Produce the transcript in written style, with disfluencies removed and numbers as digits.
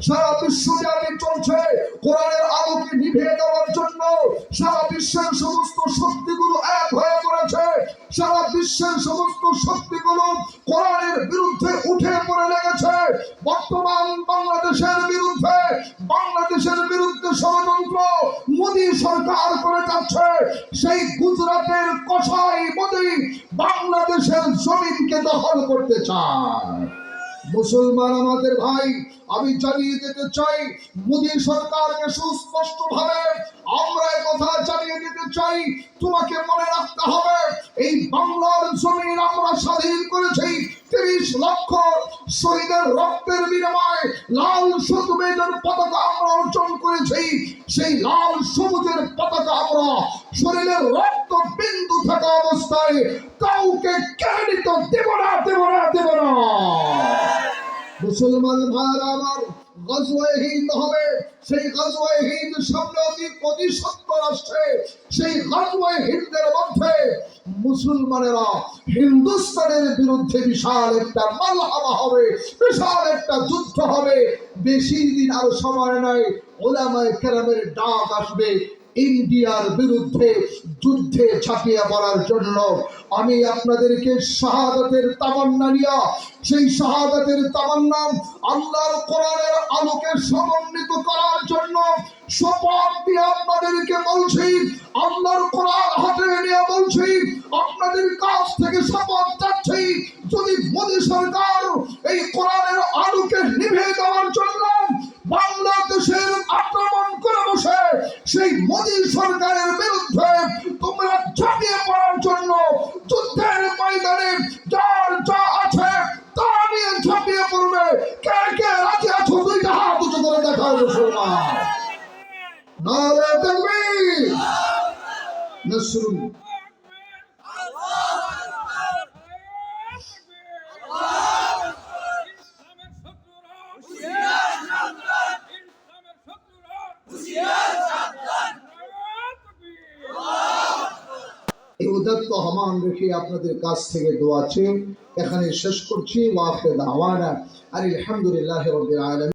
সারা বিশ্বব্যাপী চলছে কোরআনের আলোকে নিভিয়ে দেওয়ার জন্য। সারা বিশ্বের সমস্ত শক্তিগুলো এক হয়ে পড়েছে। সারা বিশ্বের সমস্ত শক্তিগুলো কোরআনের বিরুদ্ধে উঠে পড়ে লেগেছে। বর্তমান বাংলাদেশের বিরুদ্ধে ষড়যন্ত্র মোদী সরকার করে যাচ্ছে। সেই গুজরাটের কসাই মোদী বাংলাদেশের জমিনকে দখল করতে চায়। মুসলমান আমাদের ভাই, আমি জানিয়ে দিতে চাই মোদী সরকারকে সুস্পষ্ট ভাবে আমরা কথা জানিয়ে দিতে চাই, তোমাকে মনে রাখতে হবে এই বাংলার জমিন আমরা স্বাধীন করেছি 30 লক্ষ শহীদের রক্তের বিনিময়ে। লাল সবুজের পতাকা আমরা অর্জন করেছি। সেই লাল সবুজের পতাকা আমরা শরীরের রক্ত বিন্দু থাকা অবস্থায় কাউকে কেড়ে নিতে দেব না। মুসলমান ভাইরা আমার, গজওয়ায়ে হিন্দ হবে। সেই গজওয়ায়ে হিন্দ সামনে অতি সত্তর আসছে। সেই গজওয়ায়ে হিন্দের মধ্যে মুসলমানেরা হিন্দুস্তানের বিরুদ্ধে বিশাল একটা মালহামা হবে, বিশাল একটা যুদ্ধ হবে। বেশি দিন আর সময় নাই, উলামায়ে কেরামের ডাক আসবে ইন্ডিয়ার বিরুদ্ধে যুদ্ধে ঝাঁপিয়ে পড়ার জন্য। আমি আপনাদেরকে শাহাদাতের তামান্না নিয়া, সেই শাহাদাতের তামান্না আল্লাহর কোরআনের আলোকে সমন্বিত করার জন্য শপথ দিয়ে আপনাদেরকে বলছি, আল্লাহর কোরআন হাতে নিয়ে বলছি, আপনাদের কাছ থেকে শপথ চাচ্ছি, যদি মোদী সরকার এই কোরআনের আলোকে নিভিয়ে দেওয়ার জন্য বাংলাদেশের আক্রমণ করে বসে, সেই মোদী সরকারের বিরুদ্ধে তোমরা ঝাঁপিয়ে পড়ার জন্য যুদ্ধের ময়দানে যার যা আছে তা নিয়ে ঝাঁপিয়ে পড়বে। কে কে রাজি আছো? দুইটা হাত উঁচু করে দেখাও মুসলমান। নারে তাকবীর, নাসরুন। এই উদাত্ত আহ্বান রেখে আপনাদের কাছ থেকে দোয়া চেয়ে এখানে শেষ করছি। ওয়া আখিরু দাওয়ানা আলহামদুলিল্লাহি রাব্বিল আলামিন।